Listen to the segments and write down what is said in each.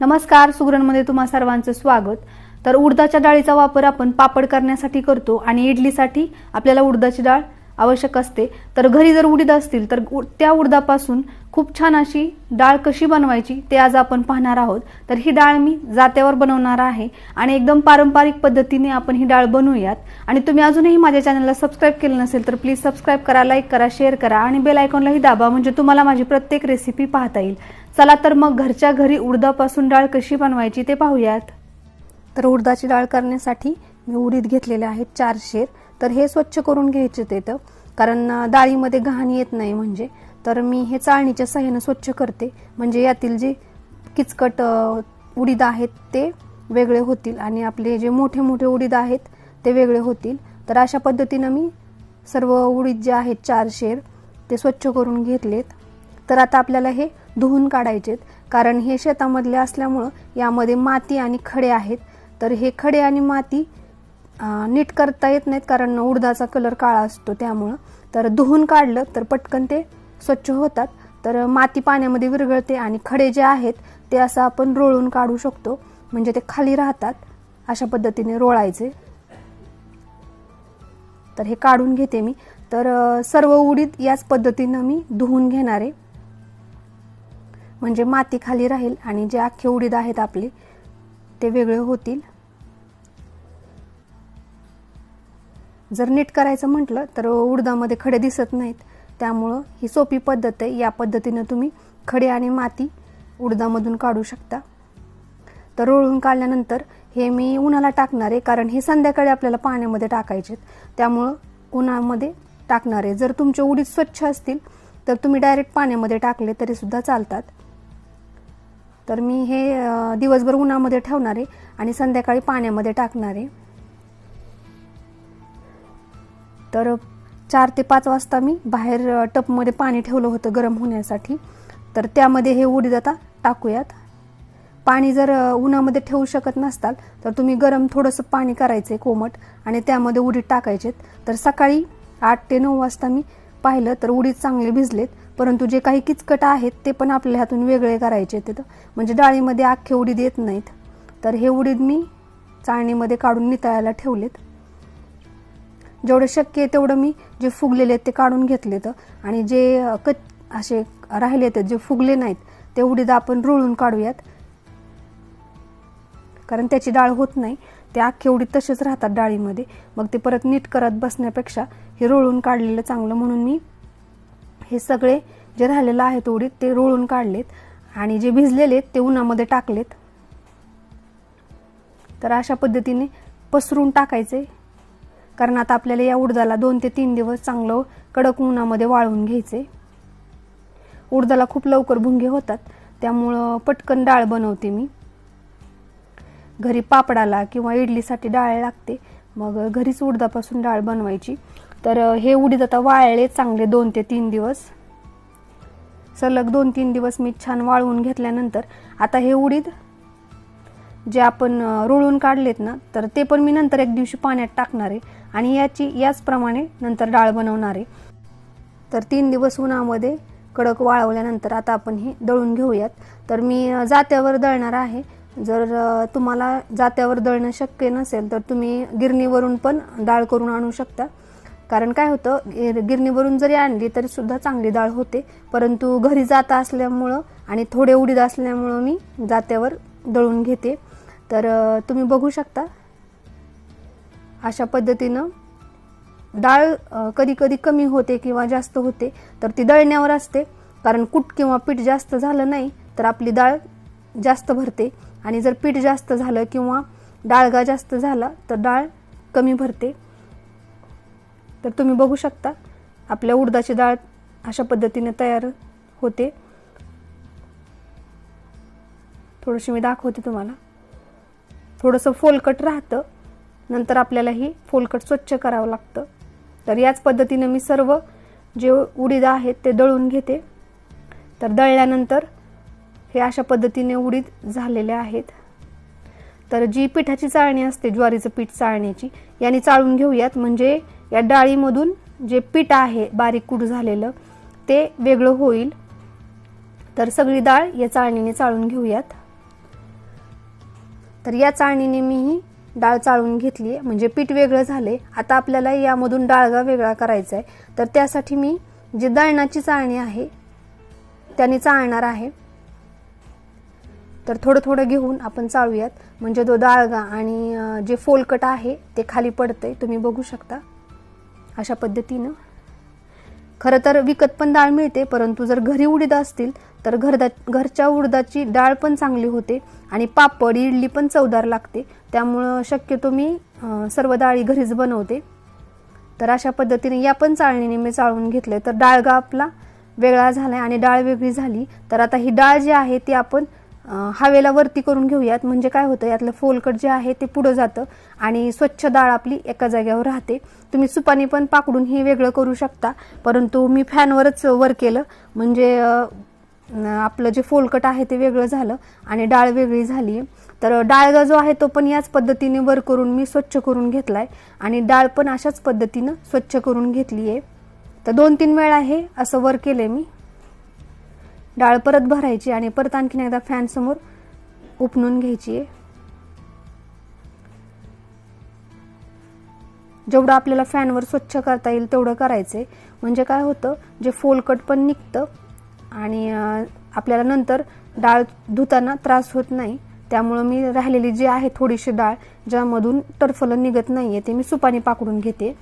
नमस्कार, सुग्रणमध्ये तुम्हा सर्वांचं स्वागत। तर उडदाच्या डाळीचा वापर आपण पापड करण्यासाठी करतो आणि इडलीसाठी आपल्याला उडदाची डाळ आवश्यक असते। तर घरी जर उडीद असतील तर त्या उडदापासून खूप छान अशी डाळ कशी बनवायची ते आज आपण पाहणार आहोत। तर ही डाळ मी जात्यावर बनवणार आहे आणि एकदम पारंपरिक पद्धतीने आपण ही डाळ बनवूयात। आणि तुम्ही अजूनही माझ्या चॅनलला सबस्क्राइब केलं नसेल तर प्लीज सबस्क्राइब करा, लाईक करा, शेअर करा आणि बेल आयकॉनलाही दाबा, म्हणजे तुम्हाला माझी प्रत्येक रेसिपी पाहता येईल। चला तर मग घरच्या घरी उडदापासून डाळ कशी बनवायची ते पाहूयात। तर उडदाची डाळ करण्यासाठी मी उडीद घेतलेले आहेत 4 शेर। तर हे स्वच्छ करून घ्यायचे तेतं, कारण डाळीमध्ये घाण येत नाही म्हणजे। तर मी हे चाळणीच्या सहाय्याने स्वच्छ करते, म्हणजे यातील जे किचकट उडीद आहेत ते वेगळे होतील आणि आपले जे मोठे मोठे उडीद आहेत ते वेगळे होतील। तर अशा पद्धतीने मी सर्व उडीद जे आहेत 4 शेर ते स्वच्छ करून घेतलेत। तर आता आपल्याला हे धुवून काढायचेत, कारण हे शेतामधले असल्यामुळे यामध्ये माती आणि खडे आहेत। तर हे खडे आणि माती नीट करता येत नाहीत, कारण उडदाचा कलर काळा असतो त्यामुळे। तर धुवून काढलं तर पटकन ते स्वच्छ होतात। तर माती पाण्यामध्ये विरघळते आणि खडे जे आहेत ते असं आपण रोळून काढू शकतो, म्हणजे ते खाली राहतात। अशा पद्धतीने रोळायचे। तर हे काढून घेते मी। तर सर्व उडीद याच पद्धतीने मी धुवून घेणार आहे, म्हणजे माती खाली राहील आणि जे अख्खे उडीद आहेत आपले ते वेगळे होतील। जर नीट करायचं म्हटलं तर उडदामध्ये खडे दिसत नाहीत, त्यामुळे ही सोपी पद्धत आहे। या पद्धतीने तुम्ही खडे आणि माती उडदामधून काढू शकता। तर रोळून काढल्यानंतर हे मी उन्हाला टाकणार आहे, कारण हे संध्याकाळी आपल्याला पाण्यामध्ये टाकायचे, त्यामुळे उन्हामध्ये टाकणार आहे। जर तुमचे उडीद स्वच्छ असतील तर तुम्ही डायरेक्ट पाण्यामध्ये टाकले तरी सुद्धा चालतात। तर मी हे दिवसभर उन्हामध्ये ठेवणार आहे आणि संध्याकाळी पाण्यामध्ये टाकणार आहे। तर 4 ते 5 वाजता मी बाहेर टपमध्ये पाणी ठेवलं होतं गरम होण्यासाठी। तर त्यामध्ये हे उडीद आता टाकूयात। पाणी जर उन्हामध्ये ठेवू शकत नसताल तर तुम्ही गरम थोडंसं पाणी करायचे कोमट आणि त्यामध्ये उडीद टाकायचे। तर सकाळी 8 ते 9 वाजता मी पाहिलं तर उडीद चांगले भिजलेत, परंतु जे काही किचकट आहेत ते पण आपल्या हातून वेगळे करायचे तिथं, म्हणजे डाळीमध्ये अख्खे उडीद येत नाहीत। तर हे उडीद मी चाळणीमध्ये काढून नितळायला ठेवलेत। जेवढं शक्य आहे तेवढं मी जे फुगलेले आहेत ते काढून घेतलेत आणि जे असे राहिले आहेत जे फुगले नाहीत ते उडीद आपण रोळून काढूयात, कारण त्याची डाळ होत नाही। ते अख्खे उडीद तसेच राहतात डाळीमध्ये, मग ते परत नीट करत बसण्यापेक्षा हे रोळून काढलेलं चांगलं। म्हणून मी हे सगळे जे राहिलेलं आहेत उडीद ते रोळून काढलेत आणि जे भिजलेले आहेत ते उन्हामध्ये टाकलेत। तर अशा पद्धतीने पसरून टाकायचे, कारण आता आपल्याला या उडदाला 2 ते 3 दिवस चांगलं कडक उन्हामध्ये वाळवून घ्यायचे। उडदाला खूप लवकर भुंगे होतात, त्यामुळं पटकन डाळ बनवते मी। घरी पापडाला किंवा इडलीसाठी डाळ लागते, मग घरीच उडदापासून डाळ बनवायची। तर हे उडीद आता वाळले चांगले 2 ते 3 दिवस, सलग 2-3 दिवस मी छान वाळवून घेतल्यानंतर आता हे उडीद जे आपण रोळून काढलेत ना, तर ते पण मी नंतर एक दिवशी पाण्यात टाकणार आहे आणि याचप्रमाणे नंतर डाळ बनवणार आहे। तर 3 दिवस उन्हामध्ये कडक वाळवल्यानंतर आता आपण हे दळून घेऊयात। तर मी जात्यावर दळणार आहे। जर तुम्हाला जात्यावर दळणं शक्य नसेल तर तुम्ही गिरणीवरून पण डाळ करून आणू शकता, कारण काय होतं गिरणीवरून जरी आणली तरी सुद्धा चांगली डाळ होते, परंतु घरी जाता असल्यामुळं आणि थोडे उडीद असल्यामुळं मी जात्यावर दळून घेते। तर तुम्ही बघू शकता अशा पद्धतीनं डाळ कधी कधी कमी होते किंवा जास्त होते, तर ती दळण्यावर असते, कारण कूट किंवा पीठ जास्त झालं नाही तर आपली डाळ जास्त भरते आणि जर पीठ जास्त झालं किंवा डाळगा जास्त झाला तर डाळ कमी भरते। तर तुम्ही बघू शकता आपल्या उडदाची डाळ अशा पद्धतीने तयार होते। थोडीशी मी दाखवते तुम्हाला, थोडंसं फोलकट राहतं, नंतर आपल्याला ही फोलकट स्वच्छ करावं लागतं। तर याच पद्धतीने मी सर्व जे उडीद आहेत ते दळून घेते। तर दळल्यानंतर हे अशा पद्धतीने उडीद झालेले आहेत। तर जी पिठाची चाळणी असते ज्वारीचं पीठ चाळण्याची, याने चाळून घेऊयात, म्हणजे या डाळीमधून जे पीठ आहे बारीक कूट झालेलं ते वेगळं होईल। तर सगळी डाळ या चाळणीने चाळून घेऊयात। तर या चाळणीने मी ही डाळ चाळून घेतली आहे, म्हणजे पीठ वेगळं झाले. आता आपल्याला यामधून डाळगा वेगळा करायचा आहे, तर त्यासाठी मी जी दळणाची चाळणी आहे त्याने चाळणार आहे. तर थोडं थोडं घेऊन आपण चाळूयात, म्हणजे तो डाळगा आणि जे फोलकट आहे ते खाली पडते. तुम्ही बघू शकता अशा पद्धतीनं. खरं तर विकत पण डाळ मिळते, परंतु जर घरी उडीद असतील तर घरच्या उडदाची डाळ पण चांगली होते आणि पापड इडली पण चवदार लागते. त्यामुळं शक्यतो मी सर्व डाळी घरीच बनवते. तर अशा पद्धतीने या पण चाळणीने मी चाळून घेतले. तर डाळगा आपला वेगळा झाला आणि डाळ वेगळी झाली. तर आता ही डाळ जी आहे ती आपण हवेला वरती करून घेऊयात, म्हणजे काय होतं यातलं फोलकट जे आहे ते पुढं जातं आणि स्वच्छ डाळ आपली एका जागेवर राहते. तुम्ही सुपानी पण पाकडून हे वेगळं करू शकता, परंतु मी फॅनवरच वर केलं, म्हणजे आपलं जे फोलकट आहे ते वेगळं झालं आणि डाळ वेगळी झाली. तर डाळगा जो आहे तो पण याच पद्धतीने वर करून मी स्वच्छ करून घेतलाय आणि डाळ पण अशाच पद्धतीनं स्वच्छ करून घेतली आहे. तर 2-3 वेळा हे असं वर केले मी. डाळ परत भरायची आणि परत आणखीन एकदा फॅन समोर उपणून घ्यायची आहे. जेवढं आपल्याला फॅनवर स्वच्छ करता येईल तेवढं करायचंय, म्हणजे काय होतं जे फोलकट पण निघतं आणि आपल्याला नंतर डाळ धुताना त्रास होत नाही. त्यामुळं मी राहिलेली जी आहे थोडीशी डाळ ज्यामधून टरफलं निघत नाहीये ते मी सुपानी पाकडून घेते.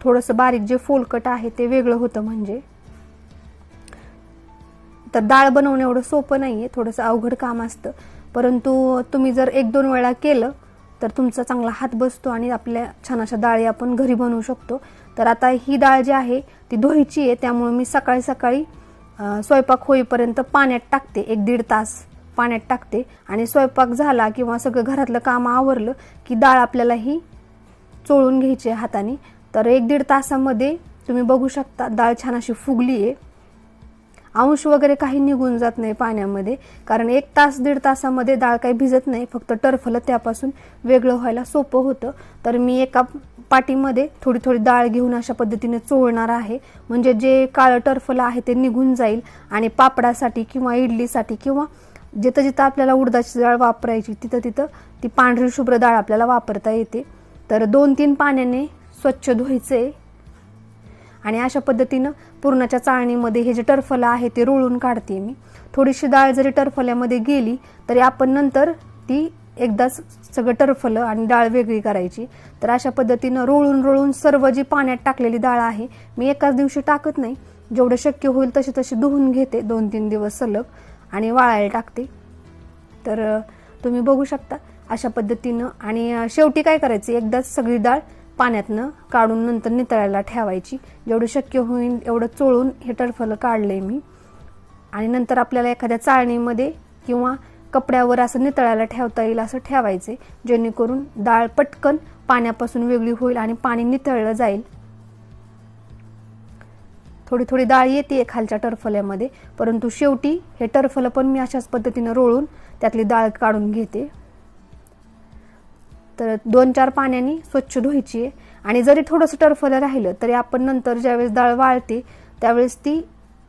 थोडंसं बारीक जे फोलकट आहे ते वेगळं होतं म्हणजे. तर डाळ बनवणं एवढं सोपं नाहीये, थोडंसं अवघड काम असतं, परंतु तुम्ही जर 1-2 वेळा केलं तर तुमचा चांगला हात बसतो आणि आपल्या छान अशा डाळी आपण घरी बनवू शकतो. तर आता ही डाळ जी आहे ती धुवायची आहे, त्यामुळे मी सकाळी सकाळी स्वयंपाक होईपर्यंत पाण्यात टाकते. 1-1.5 तास पाण्यात टाकते आणि स्वयंपाक झाला किंवा सगळं घरातलं काम आवरलं की डाळ आपल्याला ही चोळून घ्यायची आहे हाताने. तर 1-1.5 तासामध्ये तुम्ही बघू शकता डाळ छान अशी फुगली आहे. अंश वगैरे काही निघून जात नाही पाण्यामध्ये, कारण 1 तास 1.5 तासामध्ये डाळ काही भिजत नाही, फक्त टरफलं त्यापासून वेगळं व्हायला सोपं होतं. तर मी एका पाटीमध्ये थोडी थोडी डाळ घेऊन अशा पद्धतीने चोळणार आहे, म्हणजे जे काळं टरफलं आहे ते निघून जाईल आणि पापडासाठी किंवा इडलीसाठी किंवा जिथं जिथं आपल्याला उडदाची डाळ वापरायची तिथं तिथं ती पांढरी शुभ्र डाळ आपल्याला वापरता येते. तर 2-3 पाण्याने स्वच्छ धुवायचे आणि अशा पद्धतीनं पुरणाच्या चाळणीमध्ये हे जे टरफलं आहे ते रोळून काढते मी. थोडीशी डाळ जरी टरफल्यामध्ये गेली तरी आपण नंतर ती एकदाच सगळं टरफलं आणि डाळ वेगळी करायची. तर अशा पद्धतीनं रोळून रोळून सर्व जी पाण्यात टाकलेली डाळ आहे मी एकाच दिवशी टाकत नाही, जेवढं शक्य होईल तशी तशी धुवून घेते 2-3 दिवस सलग आणि वाळायला टाकते. तर तुम्ही बघू शकता अशा पद्धतीनं. आणि शेवटी काय करायचं, एकदाच सगळी डाळ पाण्यातनं काढून नंतर नितळायला ठेवायची. जेवढं शक्य होईल एवढं चोळून हे टरफलं काढलंय मी आणि नंतर आपल्याला एखाद्या चाळणीमध्ये किंवा कपड्यावर असं नितळायला ठेवता येईल असं ठेवायचे, जेणेकरून डाळ पटकन पाण्यापासून वेगळी होईल आणि पाणी नितळलं जाईल. थोडी थोडी डाळ येते खालच्या टरफल्यामध्ये, परंतु शेवटी हे टरफलं पण मी अशाच पद्धतीनं रोळून त्यातली डाळ काढून घेते. तर 2-4 पाण्याने स्वच्छ धुवायची आहे आणि जरी थोडंसं टरफलं राहिलं तरी आपण नंतर ज्यावेळेस डाळ वाळते त्यावेळेस ती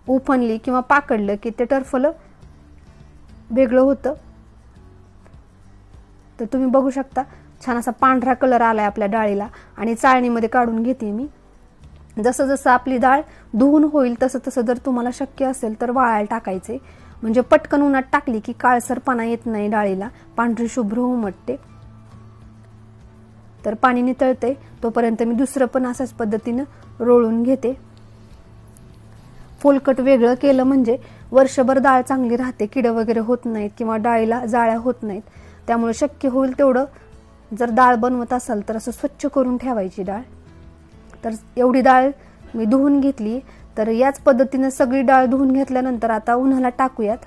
उफनली किंवा पाकडलं की ते टरफलं वेगळं होतं. तर तुम्ही बघू शकता छान असा पांढरा कलर आलाय आपल्या डाळीला आणि चाळणीमध्ये काढून घेते मी. जसं जसं आपली डाळ धुवून होईल तसं तसं जर तुम्हाला शक्य असेल तर वाळायला टाकायचे, म्हणजे पटकन उन्हात टाकली की काळसरपणा येत नाही डाळीला, पांढरी शुभ्र उमटते. तर पाणी नितळते तोपर्यंत मी दुसरं पण अशाच पद्धतीनं रोळून घेते. फोलकट वेगळं केलं म्हणजे वर्षभर डाळ चांगली राहते, किडे वगैरे होत नाहीत किंवा डाळीला जाळ्या होत नाहीत. त्यामुळे शक्य होईल तेवढं जर डाळ बनवत असाल तर असं स्वच्छ करून ठेवायची डाळ. तर एवढी डाळ मी धुवून घेतली. तर याच पद्धतीने सगळी डाळ धुवून घेतल्यानंतर आता उन्हाला टाकूयात.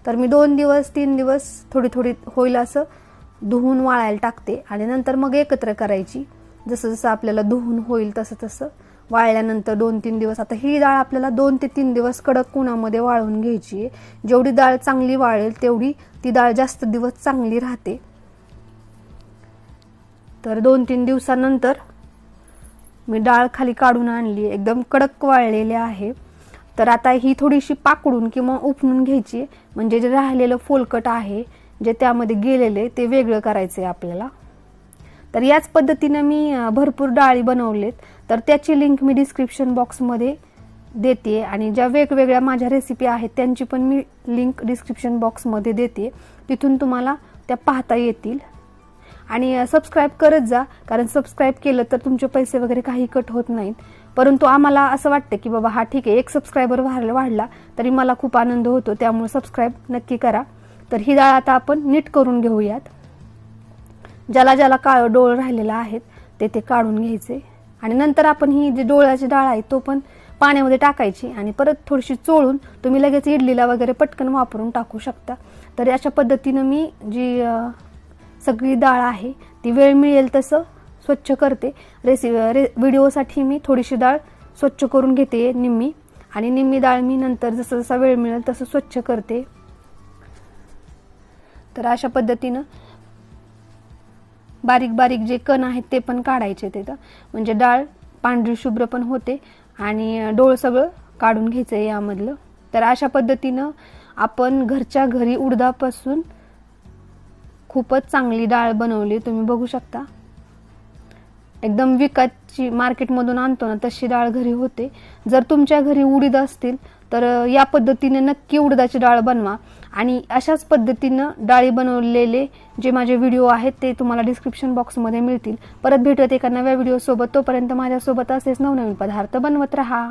तर मी 2-3 दिवस थोडी थोडी होईल असं धुवून वाळायला टाकते आणि नंतर मग एकत्र करायची. जसं जसं आपल्याला धुवून होईल तसं तसं वाळल्यानंतर 2-3 दिवस. आता ही डाळ आपल्याला 2 ते 3 दिवस कडक उन्हामध्ये वाळून घ्यायची आहे. जेवढी डाळ चांगली वाळेल तेवढी ती डाळ जास्त दिवस चांगली राहते. तर 2-3 दिवसानंतर मी डाळ खाली काढून आणली, एकदम कडक वाळलेली आहे. तर आता ही थोडीशी पाकडून किंवा उपणून घ्यायची, म्हणजे जे राहिलेलं फोलकट आहे जे त्यामध्ये गेलेले ते वेगळं करायचं आहे आपल्याला. तर याच पद्धतीने मी भरपूर डाळी बनवलेत, तर त्याची लिंक मी डिस्क्रिप्शन बॉक्समध्ये देते आणि ज्या वेगवेगळ्या माझ्या रेसिपी आहेत त्यांची पण मी लिंक डिस्क्रिप्शन बॉक्समध्ये देते, तिथून तुम्हाला त्या पाहता येतील. आणि सबस्क्राईब करत जा, कारण सबस्क्राईब केलं तर तुमचे पैसे वगैरे काही कट होत नाहीत. परंतु आम्हाला असं वाटतं की बाबा हा ठीक आहे, एक सबस्क्रायबर वाढला तरी मला खूप आनंद होतो, त्यामुळे सबस्क्राईब नक्की करा. तर ही डाळ आता आपण नीट करून घेऊयात. ज्याला ज्याला काळं डोळ राहिलेलं आहेत ते काढून घ्यायचे आणि नंतर आपण ही जी डोळ्याची डाळ आहे तो पण पाण्यामध्ये टाकायची आणि परत थोडीशी चोळून तुम्ही लगेच इडलीला वगैरे पटकन वापरून टाकू शकता. तर अशा पद्धतीनं मी जी सगळी डाळ आहे ती वेळ मिळेल तसं स्वच्छ करते. व्हिडिओसाठी मी थोडीशी डाळ स्वच्छ करून घेते निम्मी, आणि निम्मी डाळ मी नंतर जसं जसा वेळ मिळेल तसं स्वच्छ करते. तर अशा पद्धतीनं बारीक बारीक जे कण आहेत ते पण काढायचे तिथं, म्हणजे डाळ पांढरी शुभ्र पण होते आणि डोळ सगळं काढून घ्यायचं आहे यामधलं. तर अशा पद्धतीनं आपण घरच्या घरी उडदापासून खूपच चांगली डाळ बनवली. तुम्ही बघू शकता, एकदम विकतची मार्केटमधून आणतो ना तशी डाळ घरी होते. जर तुमच्या घरी उडीद असतील तर या पद्धतीने नक्की उडदाची डाळ बनवा. आणि अशाच पद्धतीनं डाळी बनवलेले जे माझे व्हिडिओ आहेत ते तुम्हाला डिस्क्रिप्शन बॉक्समध्ये मिळतील. परत भेटूयात एका नव्या व्हिडिओसोबत. तोपर्यंत माझ्यासोबत असेच नवनवीन पदार्थ बनवत राहा.